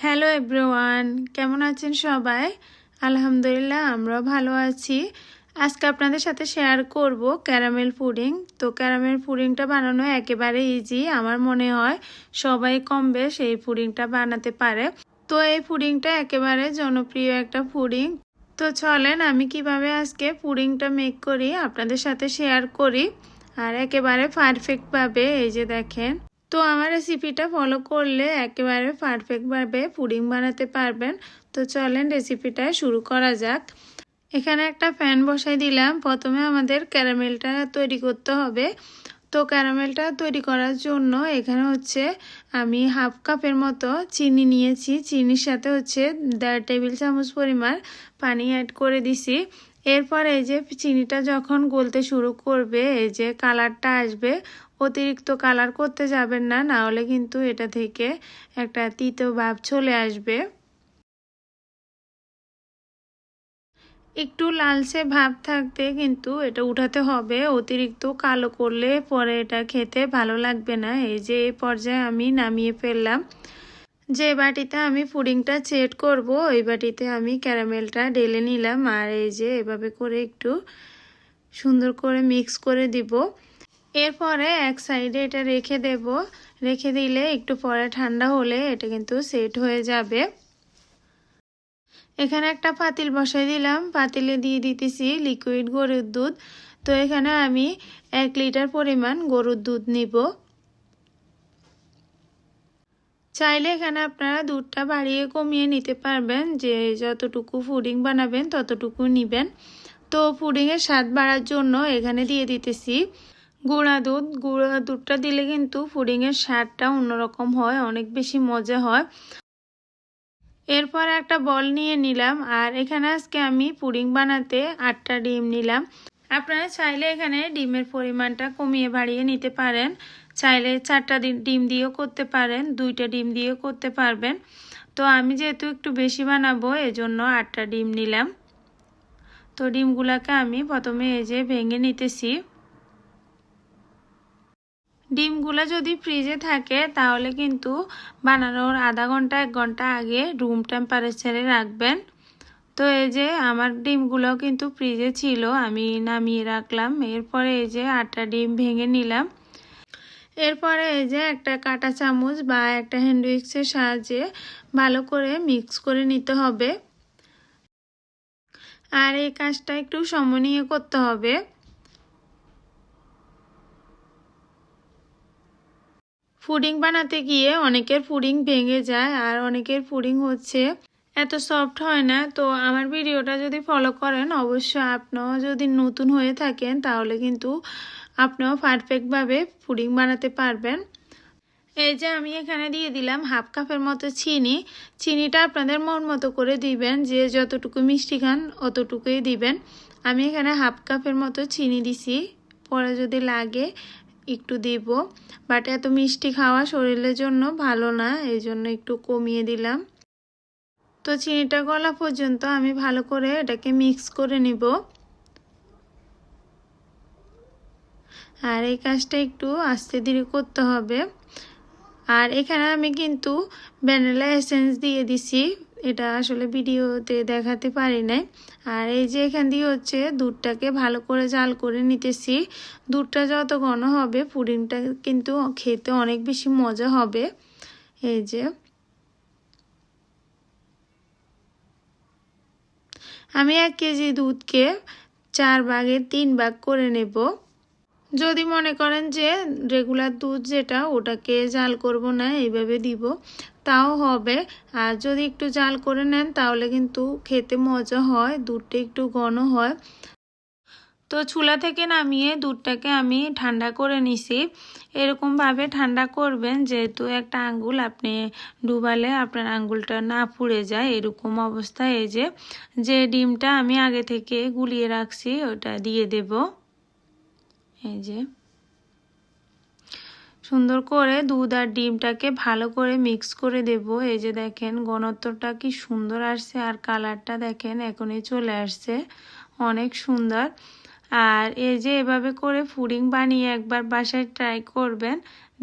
Hello everyone, কেমন আছেন সবাই? আলহামদুলিল্লাহ আমরাও ভালো আছি। আজকে আপনাদের সাথে শেয়ার করব ক্যারামেল পুডিং। তো ক্যারামেল পুডিংটা বানানো একেবারে ইজি। আমার মনে হয় সবাই কম বেশ এই পুডিংটা বানাতে পারে। তো এই পুডিংটা একেবারে জনপ্রিয় একটা পুডিং। তো চলেন আমি কিভাবে আজকে পুডিংটা মেক করি আপনাদের সাথে শেয়ার করি। আর একেবারে পারফেক্টভাবে এই যে দেখেন। তো আমার রেসিপিটা ফলো করলে একেবারে পারফেক্টভাবে পুডিং বানাতে পারবেন। তো চলেন রেসিপিটা শুরু করা যাক। এখানে একটা প্যান বসাই দিলাম। প্রথমে আমাদের ক্যারামেলটা তৈরি করতে হবে। তো ক্যারামেলটা তৈরি করার জন্য এখানে হচ্ছে আমি হাফ কাপের মতো চিনি নিয়েছি। চিনির সাথে হচ্ছে 1.5 টেবিল চামচ পরিমাণ পানি অ্যাড করে দিছি। এরপর এই যে চিনিটা যখন গলতে শুরু করবে, এই যে কালারটা আসবে, অতিরিক্ত কালার করতে যাবেন না, না হলে কিন্তু এটা থেকে একটা তিতো ভাব চলে আসবে। একটু লালচে ভাব থাকতে কিন্তু এটা উঠাতে হবে। অতিরিক্ত কালো করলে পরে এটা খেতে ভালো লাগবে না। এই যে এই পর্যায়ে আমি নামিয়ে ফেললাম। যে বাটিতে আমি পুডিংটা সেট করব ওই বাটিতে আমি ক্যারামেলটা ঢেলে নিলাম। আর এই যে এভাবে করে একটু সুন্দর করে মিক্স করে দিব। এরপরে এক সাইডে এটা রেখে দেব। রেখে দিলে একটু পরে ঠান্ডা হলে এটা কিন্তু সেট হয়ে যাবে। এখানে একটা পাতিল বসাই দিলাম। পাতিলে দিয়ে দিতেছি লিকুইড গরুর দুধ। তো এখানে আমি 1 লিটার পরিমাণ গরুর দুধ নিব। চাইলে এখানে আপনারা দুধটা বাড়িয়ে কমিয়ে নিতে পারবেন, যে যতটুকু পুডিং বানাবেন ততটুকু নেবেন। তো পুডিংয়ের স্বাদ বাড়ার জন্য এখানে দিয়ে দিতেছি গুঁড়া দুধ। গুঁড়া দুধটা দিলে কিন্তু পুডিংয়ের স্বাদটা অন্যরকম হয়, অনেক বেশি মজা হয়। এরপর একটা বল নিয়ে নিলাম। আর এখানে আজকে আমি পুডিং বানাতে 8টা ডিম নিলাম। আপনারা চাইলে এখানে ডিমের পরিমাণটা কমিয়ে বাড়িয়ে নিতে পারেন। চাইলে 4টা ডিম দিয়েও করতে পারেন, 2টা ডিম দিয়েও করতে পারবেন। তো আমি যেহেতু একটু বেশি বানাবো এজন্য 8টা ডিম নিলাম। তো ডিমগুলোকে আমি প্রথমে এই যে ভেঙে নিতেছি। ডিমগুলো যদি ফ্রিজে থাকে তাহলে কিন্তু বানানোর আধা ঘন্টা 1 ঘন্টা আগে রুম টেম্পারেচারে রাখবেন। তো এই যে আমার ডিমগুলো কিন্তু ফ্রিজে ছিল, আমি নামিয়ে রাখলাম। এরপরে এই যে 8টা ডিম ভেঙে নিলাম। এরপরে এই যে একটা কাঁটা চামচ বা একটা হ্যান্ড উইক্সের সাহায্যে ভালো করে মিক্স করে নিতে হবে। আর এই কাজটা একটু সময় নিয়ে করতে হবে। পুডিং বানাতে গিয়ে অনেকের পুডিং ভেঙে যায় আর অনেকের পুডিং হচ্ছে এত সফট হয় না। তো আমার ভিডিওটা যদি ফলো করেন অবশ্যই আপনিও যদি নতুন হয়ে থাকেন তাহলে কিন্তু আপনিও পারফেক্টভাবে পুডিং বানাতে পারবেন। এই যে আমি এখানে দিয়ে দিলাম হাফ কাপের মতো চিনি। চিনিটা আপনাদের মন মতো করে দিবেন, যে যতটুকু মিষ্টি খান অতটুকুই দিবেন। আমি এখানে হাফ কাপের মতো চিনি দিছি, পরে যদি লাগে একটু দিব। বাট এত মিষ্টি খাওয়া শরীরের জন্য ভালো না, এই জন্য একটু কমিয়ে দিলাম। তো চিনিটা গলা পর্যন্ত আমি ভালো করে এটাকে মিক্স করে নিব। আর এই কাজটা একটু আস্তে ধীরে করতে হবে। আর এখানে আমি কিন্তু ভ্যানিলা এসেন্স দিয়ে দিছি, এটা আসলে ভিডিওতে দেখাতে পারি নাই। আর এই যে এখান দিয়ে হচ্ছে দুধটাকে ভালো করে জাল করে নিতেছি। দুধটা যত ঘন হবে পুডিংটা কিন্তু খেতে অনেক বেশি মজা হবে। এই যে আমি 1 কেজি দুধকে 4 ভাগের 3 ভাগ করে নেব। যদি মনে করেন যে রেগুলার দুধ যেটা ওটাকে জাল করব না, এইভাবে দিব তাও হবে। আর যদি একটু জাল করে নেন তাহলে কিন্তু খেতে মজা হয়, দুধটা একটু ঘন হয়। তো চুলা থেকে নামিয়ে দুধটাকে আমি ঠান্ডা করে নিছি। এরকমভাবে ঠান্ডা করবেন যেহেতু একটা আঙ্গুল আপনি ডুবালে আপনার আঙ্গুলটা না পুড়ে যায়। এরকম অবস্থায় এই যে ডিমটা আমি আগে থেকে গুলিয়ে রাখছি ওটা দিয়ে দেব। এই যে সুন্দর করে দুধ আর ডিমটাকে ভালো করে মিক্স করে দেব। এই যে দেখেন ঘনত্বটা কি সুন্দর আসছে, আর কালারটা দেখেন এখনই চলে আসছে, অনেক সুন্দর। আর এই যে এভাবে করে পুডিং বানিয়ে একবার বাসায় ট্রাই করবেন,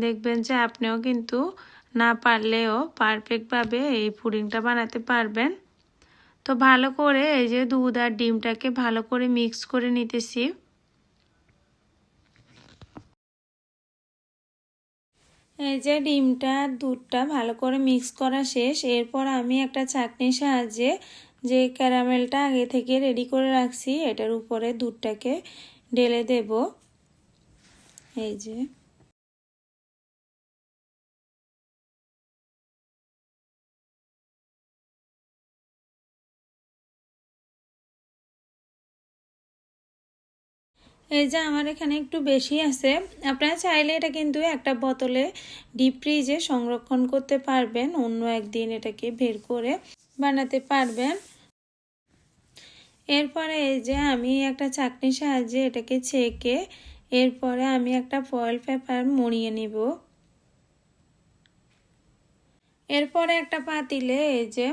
দেখবেন যে আপনিও কিন্তু না পারলেও পারফেক্টভাবে এই পুডিংটা বানাতে পারবেন। তো ভালো করে এই যে দুধ আর ডিমটাকে ভালো করে মিক্স করে নিতেছি। এই যে ডিমটা আর দুধটা ভালো করে মিক্স করা শেষ। এরপর আমি একটা চাটনির সাহায্যে যে ক্যারামেলটা আগে থেকে রেডি করে রাখছি এটার উপরে দুধটাকে ঢেলে দেব। এই যে আমার এখানে একটু বেশি আছে। আপনারা চাইলে এটা কিন্তু একটা বোতলে ডিপ ফ্রিজে সংরক্ষণ করতে পারবেন, অন্য একদিন এটাকে বের করে বানাতে পারবেন। এরপরে এই যে আমি একটা চাটনির সাহায্যে এটাকে ছেঁকে এরপরে আমি একটা ফয়েল পেপার মুড়িয়ে নিব। এরপরে একটা পাতিলে এই যে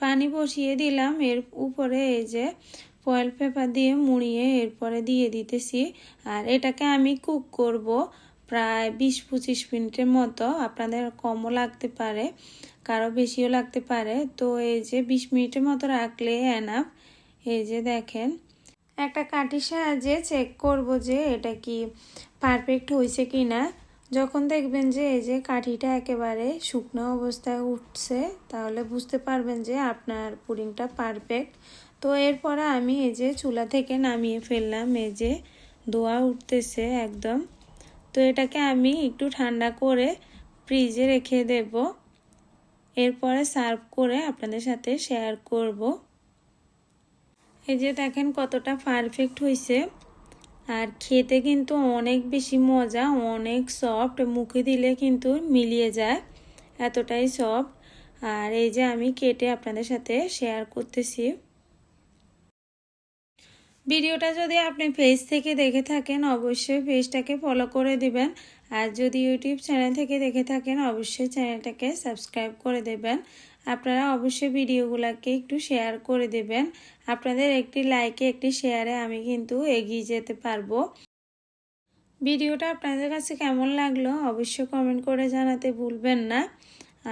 পানি বসিয়ে দিলাম, এর উপরে এই যে ফয়েল পেপার দিয়ে মুড়িয়ে এরপরে দিয়ে দিতেছি। আর এটাকে আমি কুক করব প্রায় 20-25 মিনিটের মতো। আপনাদের কমও লাগতে পারে, কারো বেশিও লাগতে পারে। তো এই যে 20 মিনিটের মতো রাখলে এনাফ। এই যে দেখেন একটা কাঠির সাহায্যে চেক করব যে এটা কি পারফেক্ট হয়েছে কি না। যখন দেখবেন যে এই যে কাঠিটা একেবারে শুকনো অবস্থায় উঠছে তাহলে বুঝতে পারবেন যে আপনার পুডিংটা পারফেক্ট। তো এরপরে আমি এই যে চুলা থেকে নামিয়ে ফেললাম। এই যে ধোয়া উঠতেছে একদম। তো এটাকে আমি একটু ঠান্ডা করে ফ্রিজে রেখে দেব। এরপরে সার্ভ করে আপনাদের সাথে শেয়ার করব। এই যে দেখেন কতটা পারফেক্ট হয়েছে, আর খেতে কিন্তু অনেক বেশি মজা, অনেক সফট, মুখে দিলে কিন্তু মিলিয়ে যায়, এতটাই সফট। আর এই যে আমি কেটে আপনাদের সাথে শেয়ার করতেছি। ভিডিওটা যদি আপনি পেজ থেকে দেখে থাকেন অবশ্যই পেজটাকে ফলো করে দিবেন, আর যদি ইউটিউব চ্যানেল থেকে দেখে থাকেন অবশ্যই চ্যানেলটাকে সাবস্ক্রাইব করে দেবেন। আপনারা অবশ্যই ভিডিওগুলোকে একটু শেয়ার করে দেবেন। আপনাদের একটি লাইকে একটি শেয়ারে আমি কিন্তু এগিয়ে যেতে পারবো। ভিডিওটা আপনাদের কাছে কেমন লাগলো অবশ্যই কমেন্ট করে জানাতে ভুলবেন না।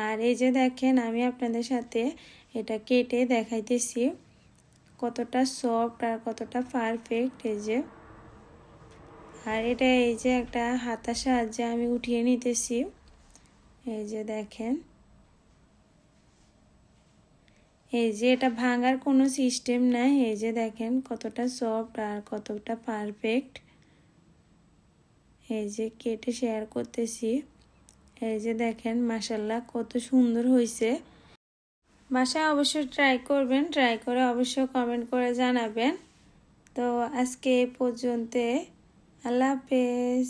আর এই যে দেখেন আমি আপনাদের সাথে এটা কেটে দেখাইতেছি কতটা সফট আর কতটা পারফেক্ট। এই যে আর এটা এই যে একটা হাতার সাহায্যে আমি উঠিয়ে নিতেছি। এই যে দেখেন এই যে এটা ভাঙার কোনো সিস্টেম নাই। এই যে দেখেন কতটা সফট আর কতটা পারফেক্ট। এই যে কেটে শেয়ার করতেছি। এই যে দেখেন মাশাআল্লাহ কত সুন্দর হয়েছে। বাসায় অবশ্যই ট্রাই করবেন, ট্রাই করে অবশ্যই কমেন্ট করে জানাবেন। তো আজকে এই পর্যন্ত, আল্লাহ হাফেজ।